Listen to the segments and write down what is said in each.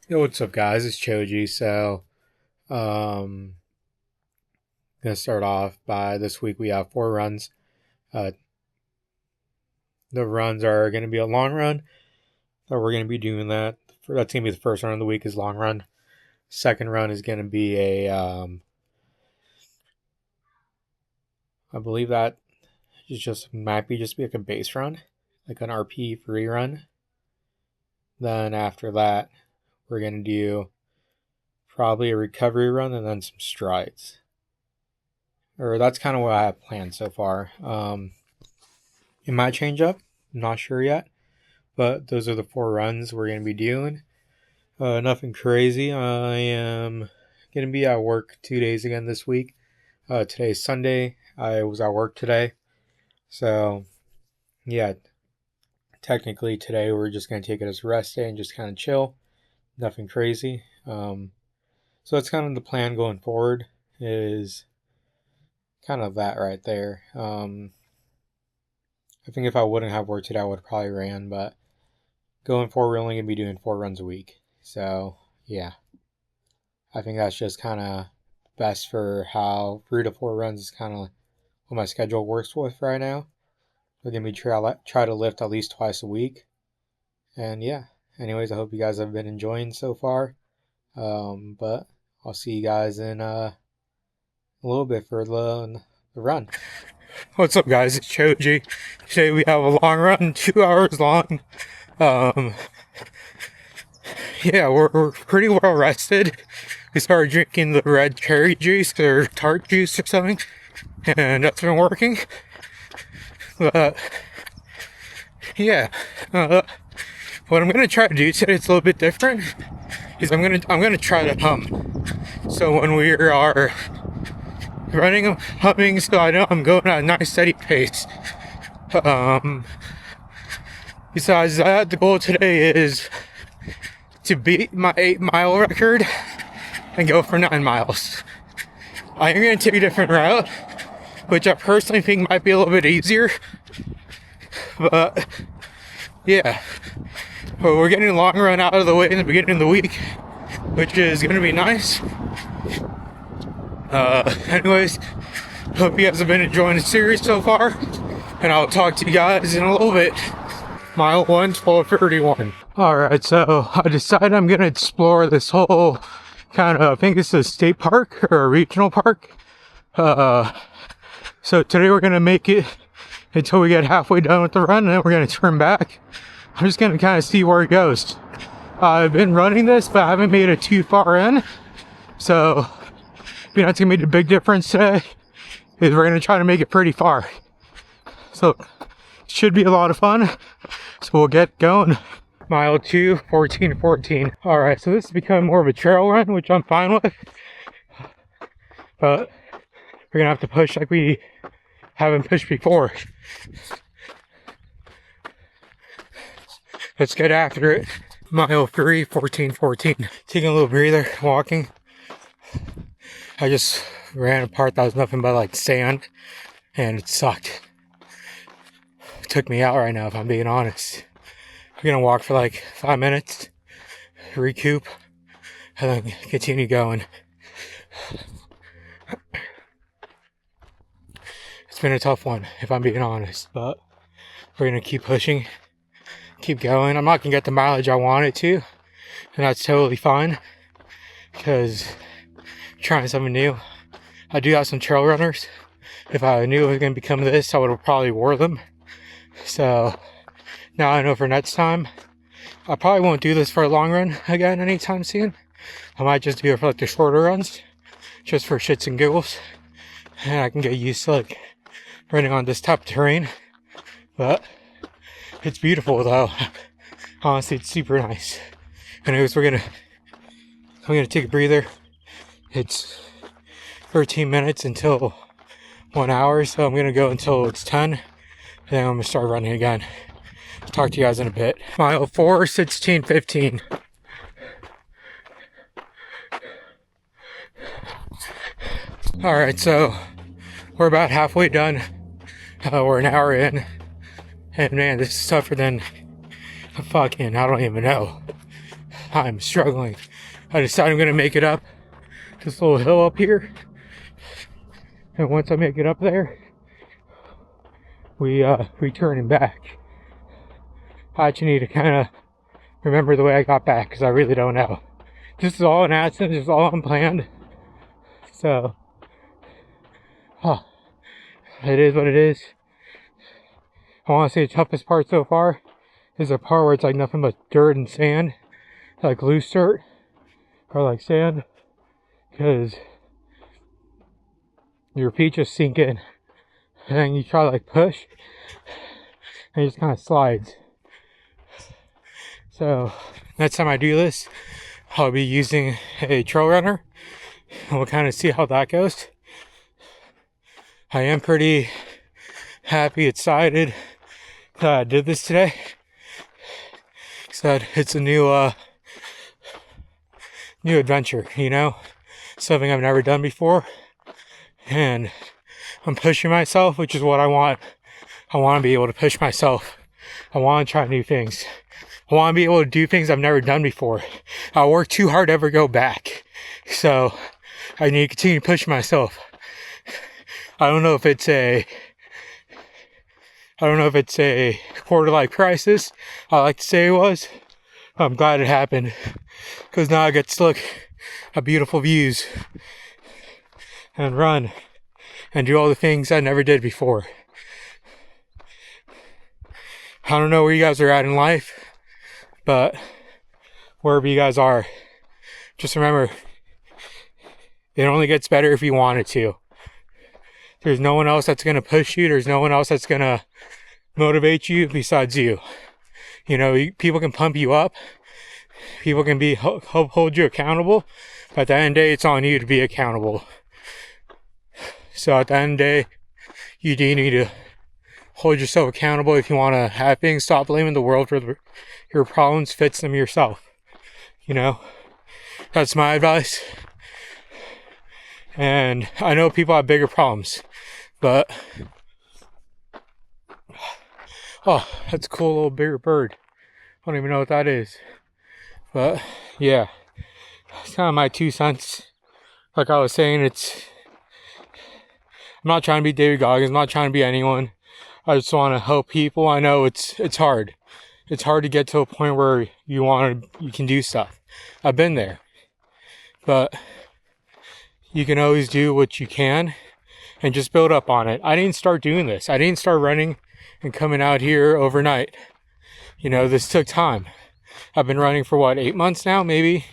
Yo, what's up, guys? It's Choji. Um, gonna start off by this week we have 4 runs. Uh, the runs are gonna be a long run, so we're gonna be doing that. That's gonna be the first run of the week is long run. Second run is gonna be I believe that is just might be just be like a base run, like an RP free run. Then after that, we're gonna do probably a recovery run and then some strides. Or that's kind of what I have planned so far. It might change up. I'm not sure yet. But those are the 4 runs we're going to be doing. Nothing crazy. I am going to be at work 2 days again this week. Today's Sunday. I was at work today. So, yeah, technically today we're just going to take it as a rest day and just kind of chill. Nothing crazy. So that's kind of the plan going forward is kind of that right there. I think if I wouldn't have worked today, I would have probably ran, but going forward, we're only going to be doing 4 runs a week. So, yeah. I think that's just kind of best for how 3 to 4 runs is kind of what my schedule works with right now. We're going to be try to lift at least twice a week. And yeah. Anyways, I hope you guys have been enjoying so far. But I'll see you guys in a little bit for the run. What's up, guys? It's Choji. Today we have a long run, 2 hours long. Yeah, we're pretty well rested. We started drinking the red cherry juice or tart juice or something, and that's been working. But yeah, what I'm gonna try to do today is a little bit different. Is I'm gonna try to hum. So when we are running, humming, so I know I'm going at a nice steady pace. Besides that, the goal today is to beat my 8-mile record and go for 9 miles. I am going to take a different route, which I personally think might be a little bit easier. But yeah, but we're getting a long run out of the way in the beginning of the week, which is going to be nice. Anyways, hope you guys have been enjoying the series so far, and I'll talk to you guys in a little bit. Mile 1, 12:31. Alright, so I decided I'm going to explore this whole kind of, I think it's a state park or a regional park. So today we're going to make it until we get halfway done with the run, and then we're going to turn back. I'm just going to kind of see where it goes. I've been running this, but I haven't made it too far in. So, you know, it's going to be the big difference today is we're going to try to make it pretty far. So, it should be a lot of fun. So we'll get going. Mile 2, 14:14. Alright, so this has become more of a trail run, which I'm fine with. But we're gonna have to push like we haven't pushed before. Let's get after it. Mile 3, 14:14. Taking a little breather, walking. I just ran a part that was nothing but like sand, and it sucked. It took me out right now, if I'm being honest. We're gonna walk for like 5 minutes, recoup, and then continue going. It's been a tough one, if I'm being honest, but we're gonna keep pushing, keep going. I'm not gonna get the mileage I wanted to, and that's totally fine, because I'm trying something new. I do have some trail runners. If I knew it was gonna become this, I would have probably wore them. So now I know for next time, I probably won't do this for a long run again anytime soon. I might just do it for like the shorter runs, just for shits and giggles. And I can get used to like running on this type of terrain. But it's beautiful though. Honestly, it's super nice. Anyways, I'm gonna take a breather. It's 13 minutes until 1 hour, so I'm gonna go until it's 10, and then I'm gonna start running again. Talk to you guys in a bit. Mile 4, 16:15. Alright, so we're about halfway done. We're an hour in. And man, this is tougher than I don't even know. I'm struggling. I decided I'm gonna make it up this little hill up here, and once I make it up there, we turning back. I actually need to kind of remember the way I got back, because I really don't know. This is all an accident. This is all unplanned. So, it is what it is. I want to say the toughest part so far is the part where it's like nothing but dirt and sand, like loose dirt or like sand, because your feet just sink in, and then you try to like push, and it just kind of slides. So next time I do this, I'll be using a trail runner, and we'll kind of see how that goes. I am pretty happy, excited that I did this today. Said it's a new adventure, you know, something I've never done before, and I'm pushing myself, which is what I want. I want to be able to push myself. I want to try new things. I want to be able to do things I've never done before. I work too hard to ever go back, so I need to continue to push myself. I don't know if it's a quarter life crisis. I like to say it was. I'm glad it happened, because now I get to look at beautiful views and run and do all the things I never did before. I don't know where you guys are at in life, but wherever you guys are, just remember, it only gets better if you want it to. There's no one else that's going to push you. There's no one else that's going to motivate you besides you. You know, people can pump you up. People can hold you accountable. But at the end of the day, it's on you to be accountable. So at the end of the day, you do need to hold yourself accountable. If you want to have things, stop blaming the world for your problems, fix them yourself. You know, that's my advice. And I know people have bigger problems, but oh, that's a cool little bigger bird. I don't even know what that is. But yeah, it's kind of my 2 cents. Like I was saying, I'm not trying to be David Goggins. I'm not trying to be anyone. I just want to help people. I know it's hard. It's hard to get to a point where you can do stuff. I've been there. But you can always do what you can and just build up on it. I didn't start doing this. I didn't start running and coming out here overnight. You know, this took time. I've been running for 8 months now, maybe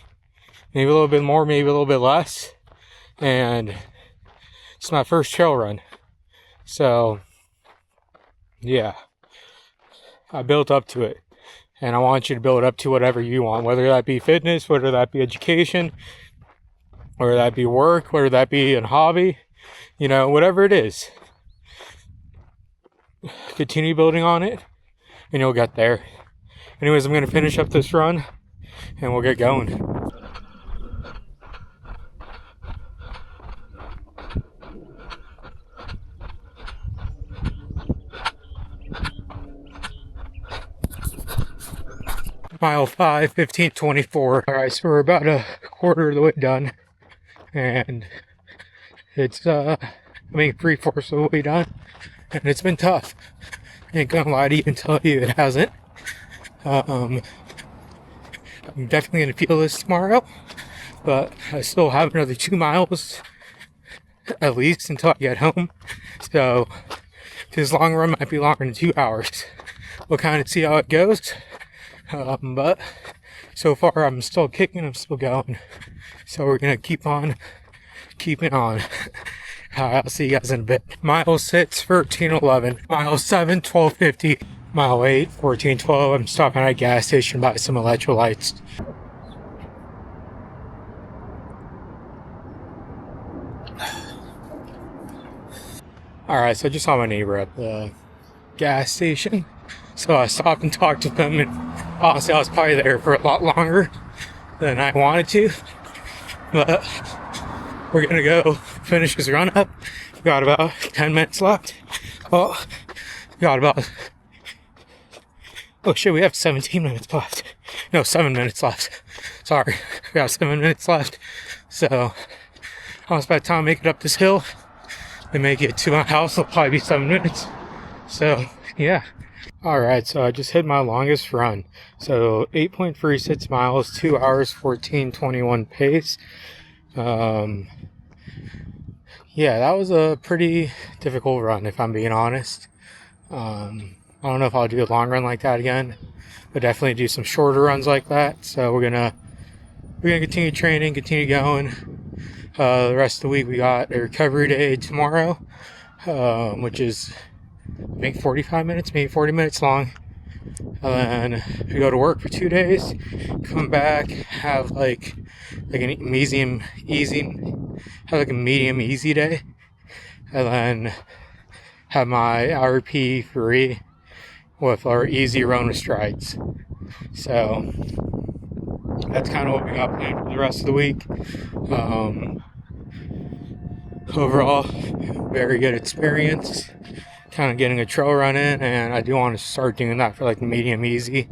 a little bit more, maybe a little bit less. And it's my first trail run. So, yeah, I built up to it. And I want you to build up to whatever you want, whether that be fitness, whether that be education, whether that be work, whether that be a hobby, you know, whatever it is. Continue building on it, and you'll get there. Anyways, I'm going to finish up this run, and we'll get going. Mile 5, 15:24. Alright, so we're about a quarter of the way done. And it's, 3/4 of the way done. And it's been tough. I ain't gonna lie to you and tell you it hasn't. I'm definitely gonna feel this tomorrow. But I still have another 2 miles, at least, until I get home. So, this long run might be longer than 2 hours. We'll kind of see how it goes. But so far I'm still kicking, I'm still going. So we're gonna keep on keeping on. I'll see you guys in a bit. Mile 6, 13:11. Mile 7, 12:50. Mile 8, 14:12. I'm stopping at a gas station to buy some electrolytes. Alright, so I just saw my neighbor at the gas station. So I stopped and talked to him, and honestly I was probably there for a lot longer than I wanted to. But we're gonna go finish this run up. We got about 10 minutes left. Well, we got about, oh shit, we have 17 minutes left. No, 7 minutes left. Sorry, we got 7 minutes left. So almost by the time I make it up this hill and make it to my house, it'll probably be 7 minutes. So yeah. Alright, so I just hit my longest run. So 8.36 miles, 2 hours, 14:21 pace. Yeah, that was a pretty difficult run, if I'm being honest. I don't know if I'll do a long run like that again, but definitely do some shorter runs like that. So we're gonna continue training, continue going. The rest of the week we got a recovery day tomorrow, which is I think 45 minutes, maybe 40 minutes long. And then we go to work for 2 days, come back, have like a medium easy day, and then have my RP free with our easy run with strides. So that's kind of what we got planned for the rest of the week. Overall, very good experience. Kind of getting a trail run in, and I do want to start doing that for like the medium easy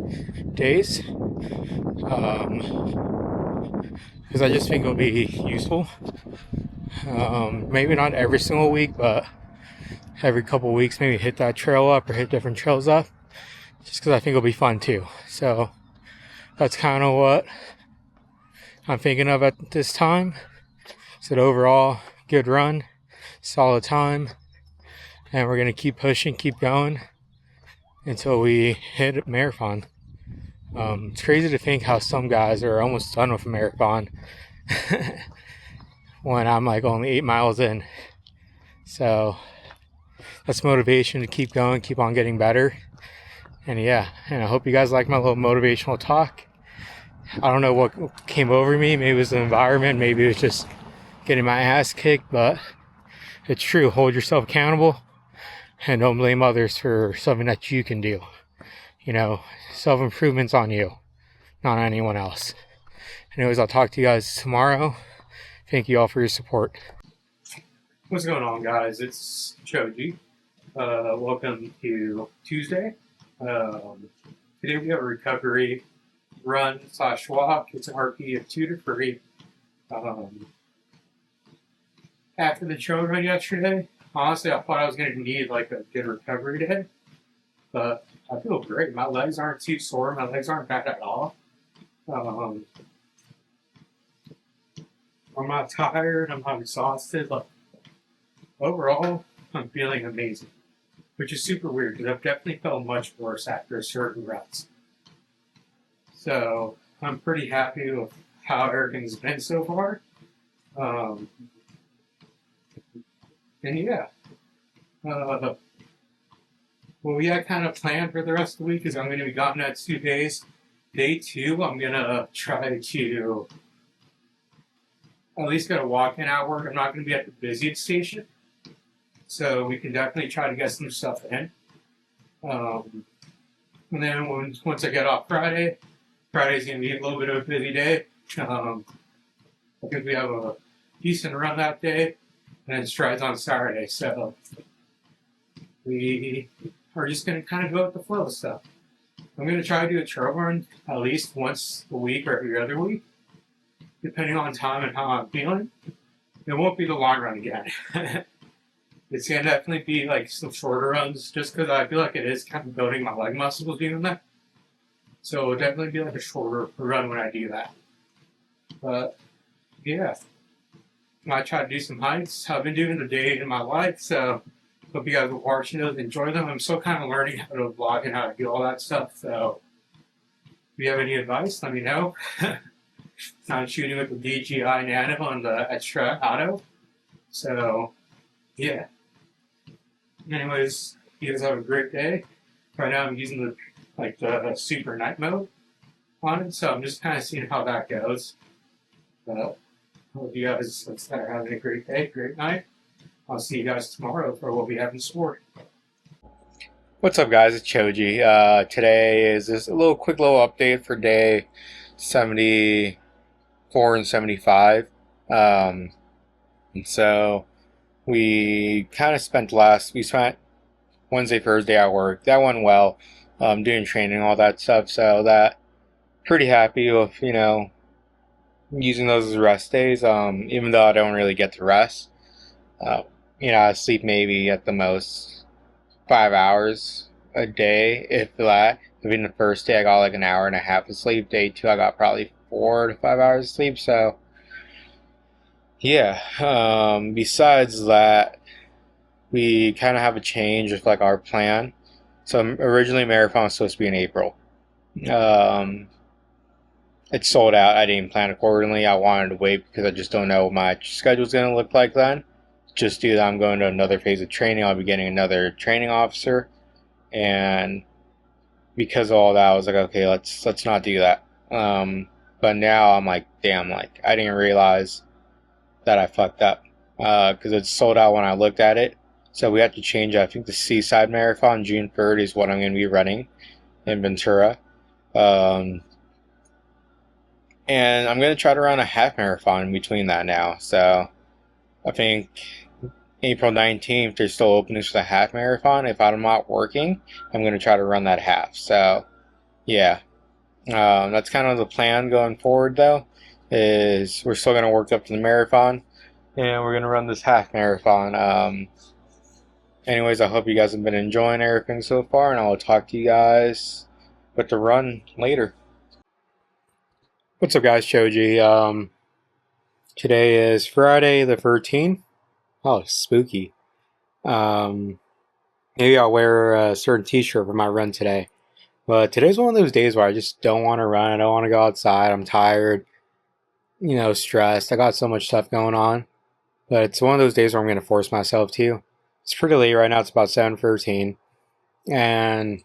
days, because I just think it'll be useful. Maybe not every single week, but every couple weeks, maybe hit that trail up or hit different trails up, just because I think it'll be fun too. So that's kind of what I'm thinking of at this time. So overall, good run, solid time. And we're going to keep pushing, keep going until we hit a marathon. It's crazy to think how some guys are almost done with a marathon when I'm like only 8 miles in. So that's motivation to keep going, keep on getting better. And yeah, and I hope you guys like my little motivational talk. I don't know what came over me. Maybe it was the environment. Maybe it was just getting my ass kicked. But it's true. Hold yourself accountable. And don't blame others for something that you can do. You know, self-improvement's on you, not on anyone else. Anyways, I'll talk to you guys tomorrow. Thank you all for your support. What's going on, guys? It's Choji. Welcome to Tuesday. Today we have a recovery run/walk. It's an RP of 2 to 3. After the trail run yesterday, honestly, I thought I was going to need like a good recovery day, but I feel great. My legs aren't too sore. My legs aren't bad at all. I'm not tired. I'm not exhausted. Like, overall, I'm feeling amazing, which is super weird because I've definitely felt much worse after certain runs. So I'm pretty happy with how everything's been so far. And yeah, what we had kind of planned for the rest of the week is I'm going to be gone that 2 days. Day 2, I'm going to try to at least get a walk-in at work. I'm not going to be at the busiest station, so we can definitely try to get some stuff in. And then once I get off Friday's going to be a little bit of a busy day. I think we have a decent run that day. And then strides on Saturday, so we are just going to kind of go with the flow of stuff. I'm going to try to do a trail run at least once a week or every other week, depending on time and how I'm feeling. It won't be the long run again. It's going to definitely be like some shorter runs, just because I feel like it is kind of building my leg muscles doing that. So it'll definitely be like a shorter run when I do that. But yeah. I try to do some hikes. I've been doing the day in my life, so hope you guys will watch those, enjoy them. I'm still kind of learning how to vlog and how to do all that stuff, so if you have any advice, let me know. I'm shooting with the DJI Nano on the Extra Auto, so yeah. Anyways, you guys have a great day. Right now I'm using the super night mode on it, so I'm just kind of seeing how that goes. But hope you guys are having a great day, great night. I'll see you guys tomorrow for what we have in store. What's up, guys? It's Choji. Today is just a quick little update for day 74 and 75. And so we kind of spent Wednesday, Thursday at work. That went well. Doing training, all that stuff. So that pretty happy with, using those as rest days. Even though I don't really get to rest. Uh, I sleep maybe at the most 5 hours a day, if that. I mean, the first day I got like an hour and a half of sleep. Day two, I got probably 4 to 5 hours of sleep. So, yeah. Besides that, we kind of have a change with like our plan. So originally, marathon was supposed to be in April. Um, it's sold out. I didn't plan accordingly. I wanted to wait because I just don't know what my schedule's going to look like then. Just due that I'm going to another phase of training. I'll be getting another training officer, and because of all that, I was like, okay, let's not do that. But now I'm like, damn, like I didn't realize that I fucked up because it's sold out when I looked at it. So we have to change. I think the Seaside Marathon June 3rd is what I'm going to be running in Ventura. Um, and I'm going to try to run a half marathon in between that now. So I think April 19th, there's still openings for the half marathon. If I'm not working, I'm going to try to run that half. So, yeah. That's kind of the plan going forward, though, is we're still going to work up to the marathon, and we're going to run this half marathon. Anyways, I hope you guys have been enjoying everything so far, and I will talk to you guys with the run later. What's up, guys? Choji. Today is Friday the 13th. Oh, spooky. Maybe I'll wear a certain t-shirt for my run today. But today's one of those days where I just don't want to run. I don't want to go outside. I'm tired, stressed. I got so much stuff going on. But it's one of those days where I'm going to force myself to. It's pretty late right now. It's about 7:13. And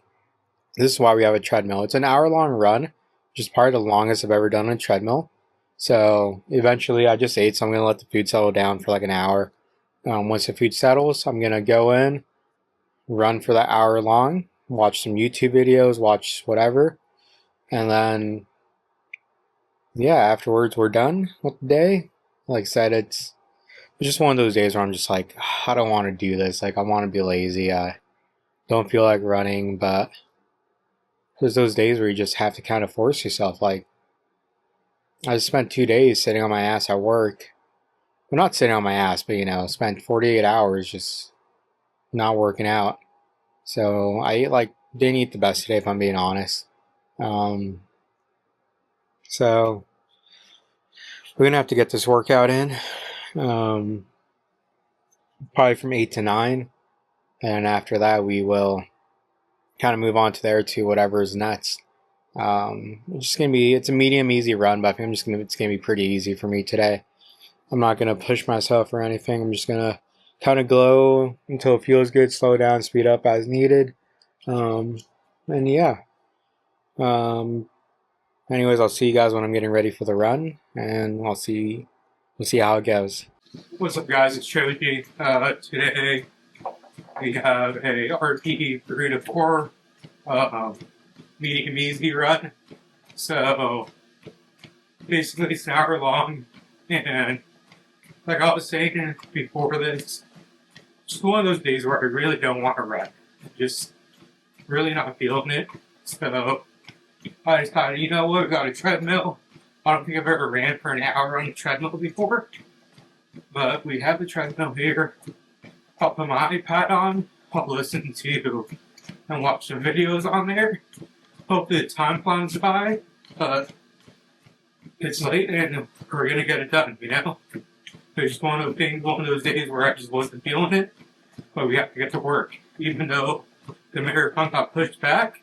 this is why we have a treadmill. It's an hour-long run, which is probably the longest I've ever done on a treadmill. So eventually I just ate, so I'm going to let the food settle down for like an hour. Once the food settles, I'm going to go in, run for that hour long, watch some YouTube videos, watch whatever, and then yeah, afterwards we're done with the day. Like I said, it's just one of those days where I'm just like, I don't want to do this. Like, I want to be lazy. I don't feel like running, but there's those days where you just have to kind of force yourself. Like, I just spent 2 days sitting on my ass at work. Well, not sitting on my ass, but spent 48 hours just not working out. So I didn't eat the best today, if I'm being honest. So we're gonna have to get this workout in, probably from 8 to 9, and after that we will kind of move on to there to whatever is next. It's a medium easy run, but I think it's gonna be pretty easy for me today. I'm not gonna push myself or anything. I'm just gonna kind of glow until it feels good, slow down, speed up as needed. And yeah. Anyways, I'll see you guys when I'm getting ready for the run, and we'll see how it goes. What's up, guys? It's Choji. Today we have a RP 3 to 4 medium easy run. So basically, it's an hour long, and like I was saying before this, it's one of those days where I really don't want to run. Just really not feeling it. So I decided, you know what, I got a treadmill. I don't think I've ever ran for an hour on a treadmill before. But we have the treadmill here. I'll put my iPad on. I'll listen to and watch some videos on there. Hopefully the time flies by. But it's late and we're going to get it done, It's just one of those days where I just wasn't feeling it. But we have to get to work. Even though the marathon got pushed back,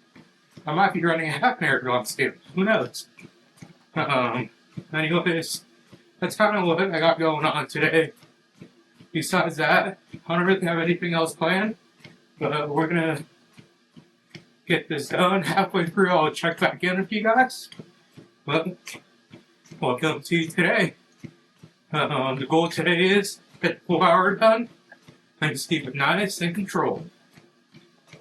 I might be running a half marathon still. Who knows? Anyways, that's kind of what I got going on today. Besides that, I don't really have anything else planned. But we're going to get this done. Halfway through, I'll check back in with you guys. But welcome to today. The goal today is get the full hour done and just keep it nice and controlled.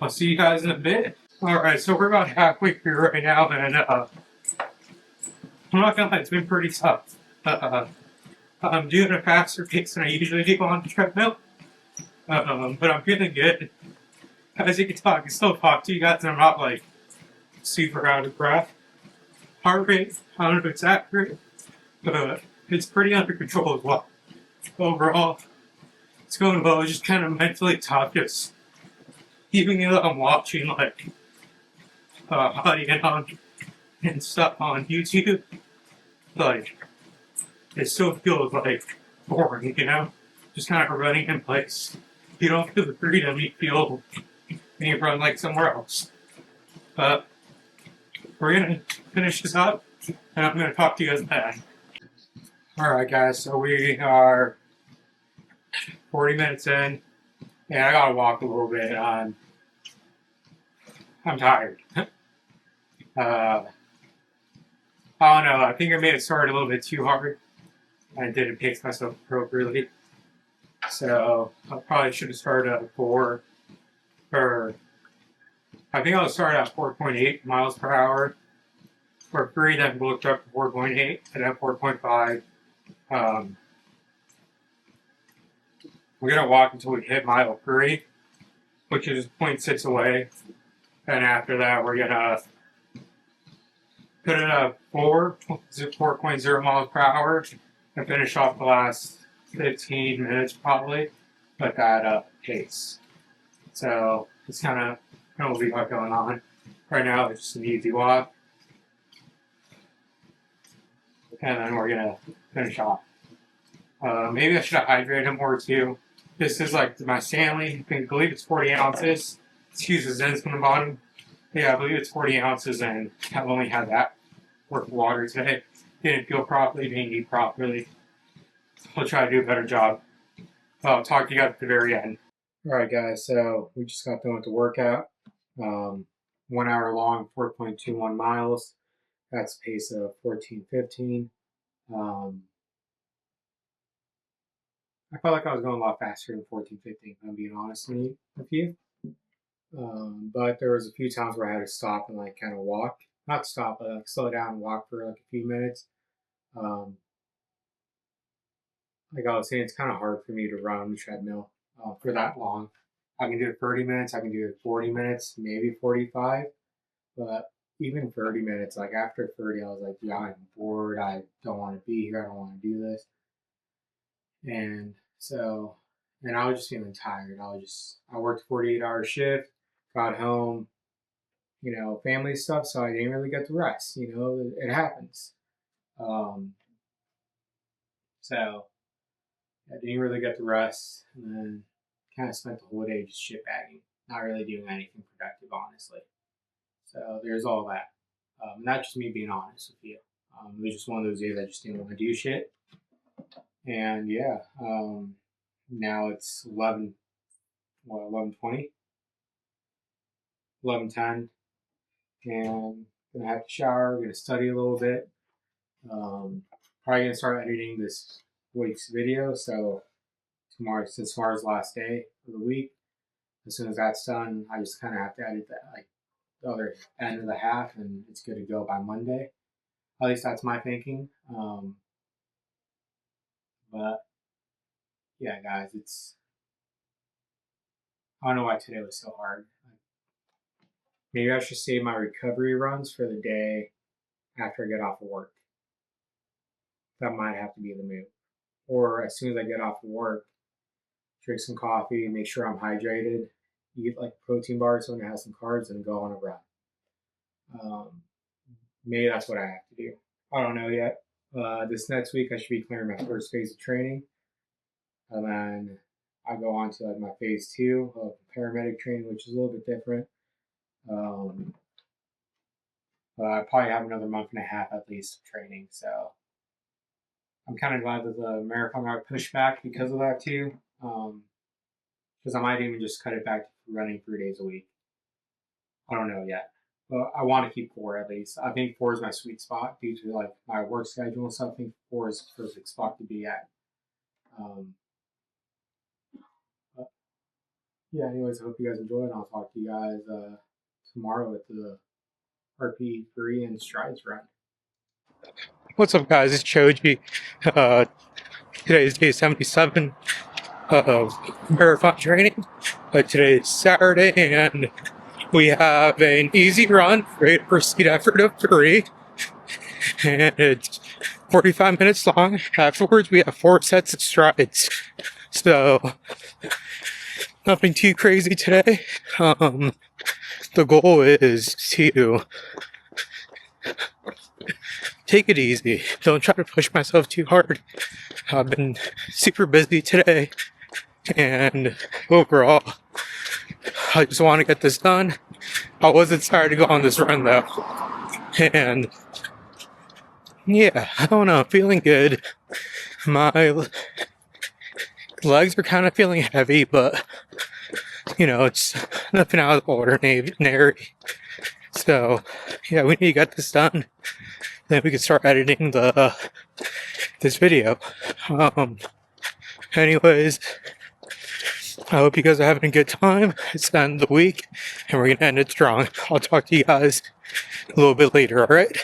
I'll see you guys in a bit. Alright, so we're about halfway through right now, and I'm not gonna lie, it's been pretty tough. I'm doing a faster pace than I usually do on the treadmill, but I'm feeling good. As you can tell, I can still talk to you guys, and I'm not, super out of breath. heart rate, I don't know if it's accurate, but it's pretty under control as well. Overall, it's going well. It's just kind of mentally tough, just even though I'm watching like audio and stuff on YouTube, like it still feels like boring, you know? Just kind of running in place. You don't feel the freedom you feel when you run like somewhere else. But we're gonna finish this up, and I'm gonna talk to you guys back. Alright guys, so we are 40 minutes in, and I gotta walk a little bit. I'm tired. I don't know, I think I made it start a little bit too hard. I didn't pace myself appropriately. So I probably should have started at 4, or I think I'll start at 4.8 miles per hour for free, then looked up to 4.8 and then 4.5. We're gonna walk until we hit mile 3, which is 0.6 away. And after that, we're gonna put it at 4.0 miles per hour and finish off the last 15 minutes probably at that pace. So it's kind of what we got going on. Right now it's just an easy walk. And then we're gonna finish off. Maybe I should have hydrated more too. This is like my Stanley. I believe it's 40 ounces. Excuse the Zins from the bottom. Yeah, I believe it's 40 ounces, and I've only had that worth of water today. Didn't feel properly, didn't eat properly. I'll try to do a better job. I'll talk to you guys at the very end. Alright guys, so we just got done with the workout. 1 hour long, 4.21 miles. That's a pace of 14:15. I felt like I was going a lot faster than 14:15, if I'm being honest with you. But there was a few times where I had to stop and like kind of walk. Not stop, but like slow down and walk for like a few minutes. Like I was saying, it's kind of hard for me to run on the treadmill for that long. I can do it 30 minutes, I can do it 40 minutes, maybe 45. But even 30 minutes, like after 30, I was like, yeah, I'm bored. I don't want to be here. I don't want to do this. And so, and I was just feeling tired. I worked a 48-hour shift, got home, family stuff, so I didn't really get to rest. It happens. So I didn't really get to rest, and then kind of spent the whole day just shitbagging, not really doing anything productive, honestly. So there's all that. Not just me being honest with you. It was just one of those days I just didn't want to do shit. And yeah, now it's 11:20, 11:10, and I'm gonna have to shower. Gonna study a little bit. Probably gonna start editing this week's video. So since tomorrow's last day of the week, as soon as that's done, I just kind of have to edit that, like the other end of the half, and it's good to go by Monday. At least that's my thinking. But yeah, guys, I don't know why today was so hard. Maybe I should save my recovery runs for the day after I get off of work. That might have to be the move. Or as soon as I get off of work, drink some coffee, make sure I'm hydrated, eat like a protein bar, so it has some carbs, and go on a run. Maybe that's what I have to do. I don't know yet. This next week I should be clearing my first phase of training. And then I go on to like my phase 2 of paramedic training, which is a little bit different. I probably have another month and a half at least of training, so I'm kind of glad that the marathon got pushed back because of that too. Because I might even just cut it back to running 3 days a week. I don't know yet, but I want to keep 4 at least. I think 4 is my sweet spot due to like my work schedule and stuff. I think 4 is the perfect spot to be at. Yeah, anyways, I hope you guys enjoyed, and I'll talk to you guys tomorrow at the RP3 and Strides run. What's up, guys? It's Choji. Today is day 77 of marathon training. Today is Saturday, and we have an easy run, ready to proceed effort of 3. and it's 45 minutes long. Afterwards, we have 4 sets of strides. So, nothing too crazy today. The goal is to take it easy. Don't try to push myself too hard. I've been super busy today, and overall, I just want to get this done. I wasn't tired to go on this run though, and yeah, I don't know, feeling good. My legs are kind of feeling heavy, but you know, it's nothing out of the ordinary. So yeah, we need to get this done. Then we can start editing this video. Anyways, I hope you guys are having a good time. It's the end of the week, and we're gonna end it strong. I'll talk to you guys a little bit later, alright?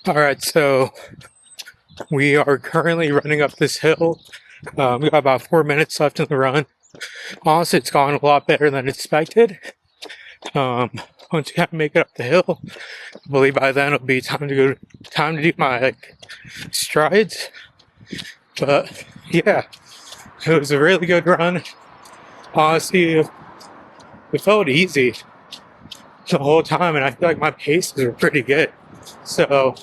Alright, so we are currently running up this hill. We got about 4 minutes left in the run. Honestly, it's gone a lot better than expected. Once you kind of make it up the hill, I believe by then it'll be time to do my strides. But yeah, it was a really good run. Honestly, it felt easy the whole time, and I feel like my paces were pretty good. So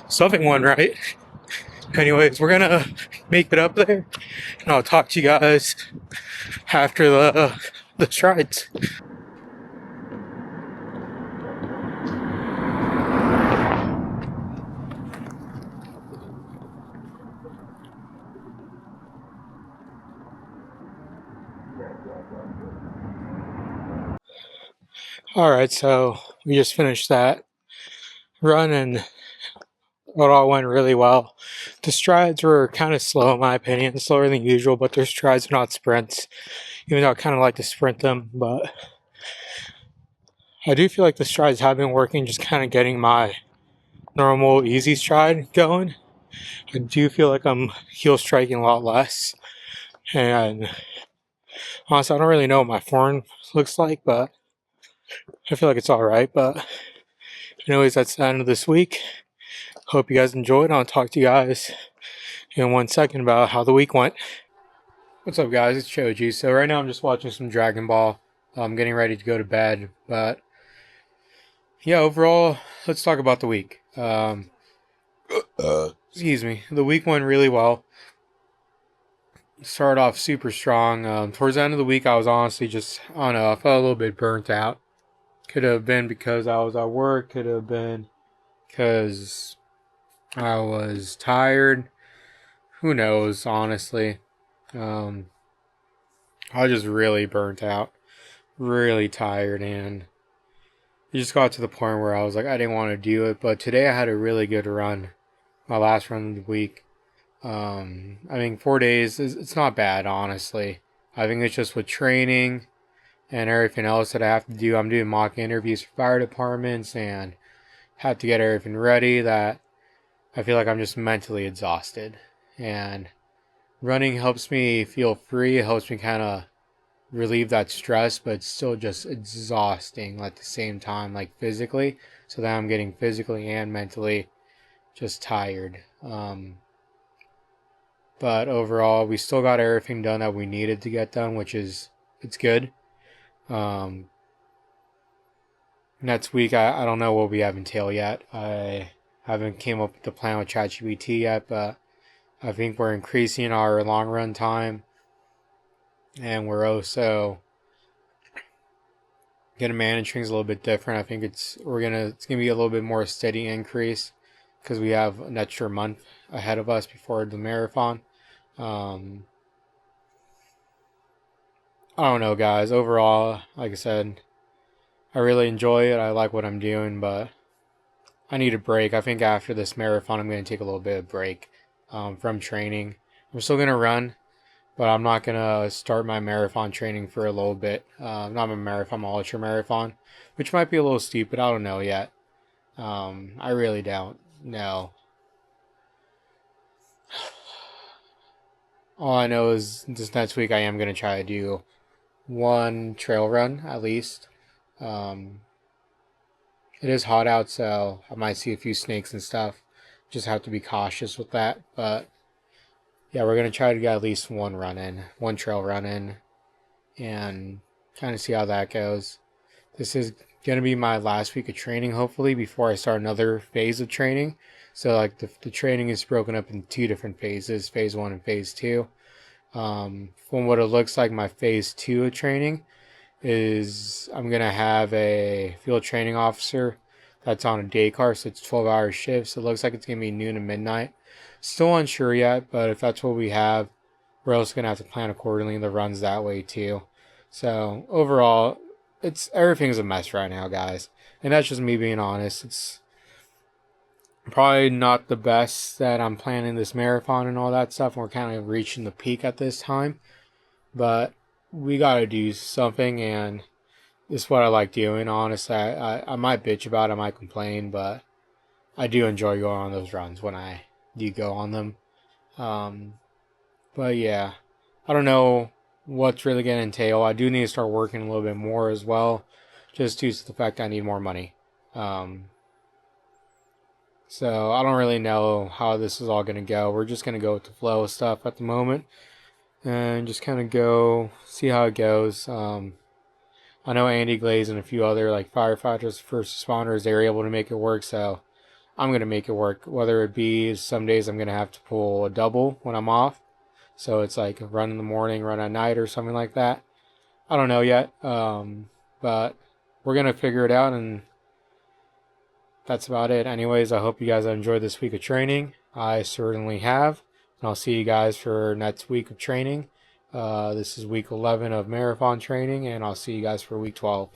something went right. Anyways, we're gonna make it up there, and I'll talk to you guys after the strides. Alright, so we just finished that run and it all went really well. The strides were kind of slow in my opinion, slower than usual, but their strides are not sprints, even though I kind of like to sprint them. But I do feel like the strides have been working, just kind of getting my normal easy stride going. I do feel like I'm heel striking a lot less, and honestly I don't really know what my form looks like, but I feel like it's alright. But anyways, that's the end of this week. Hope you guys enjoyed. I'll talk to you guys in 1 second about how the week went. What's up, guys? It's Choji. So right now I'm just watching some Dragon Ball. I'm getting ready to go to bed, but yeah, overall, let's talk about the week. Excuse me. The week went really well. Started off super strong. Towards the end of the week, I was honestly just, I don't know, I felt a little bit burnt out. Could have been because I was at work. Could have been because I was tired. Who knows, honestly. I was just really burnt out. Really tired, and it just got to the point where I was like, I didn't want to do it. But today I had a really good run. My last run of the week. I mean, 4 days, it's not bad, honestly. I think it's just with training and everything else that I have to do. I'm doing mock interviews for fire departments and have to get everything ready that I feel like I'm just mentally exhausted. And running helps me feel free. It helps me kind of relieve that stress, but it's still just exhausting at the same time, like physically. So that I'm getting physically and mentally just tired. But overall, we still got everything done that we needed to get done, which is, it's good. Next week, I don't know what we have until yet. I haven't came up with the plan with ChatGPT yet, but I think we're increasing our long run time, and we're also gonna manage things a little bit different. I think it's gonna be a little bit more steady increase because we have an extra month ahead of us before the marathon. I don't know, guys. Overall, like I said, I really enjoy it. I like what I'm doing, but I need a break. I think after this marathon, I'm going to take a little bit of break from training. I'm still going to run, but I'm not going to start my marathon training for a little bit. Not my marathon, my ultra marathon, which might be a little steep, but I don't know yet. I really don't know. All I know is this next week I am going to try to do one trail run at least. Um, it is hot out, so I might see a few snakes and stuff. Just have to be cautious with that. But yeah, we're going to try to get at least one run in, one trail run in, and kind of see how that goes. This is going to be my last week of training, hopefully, before I start another phase of training. So, like, the training is broken up in two different phases, phase one and phase two. From what it looks like, my phase two of training is I'm going to have a field training officer that's on a day car, so it's 12-hour shifts. It looks like it's going to be noon to midnight. Still unsure yet, but if that's what we have, we're also going to have to plan accordingly. The runs that way too. So overall, it's everything's a mess right now, guys, and that's just me being honest. It's probably not the best that I'm planning this marathon and all that stuff. We're kind of reaching the peak at this time, but we got to do something, and this is what I like doing. Honestly, I might bitch about it, I might complain, but I do enjoy going on those runs when I do go on them. Um, but yeah, I don't know what's really going to entail. I do need to start working a little bit more as well, just due to the fact I need more money. Um, so I don't really know how this is all going to go. We're just going to go with the flow of stuff at the moment and just kind of go see how it goes. I know Andy Glaze and a few other like firefighters, first responders, they were able to make it work. So I'm going to make it work. Whether it be some days I'm going to have to pull a double when I'm off. So it's like a run in the morning, run at night, or something like that. I don't know yet. But we're going to figure it out, and that's about it. Anyways, I hope you guys enjoyed this week of training. I certainly have. And I'll see you guys for next week of training. This is week 11 of marathon training, and I'll see you guys for week 12.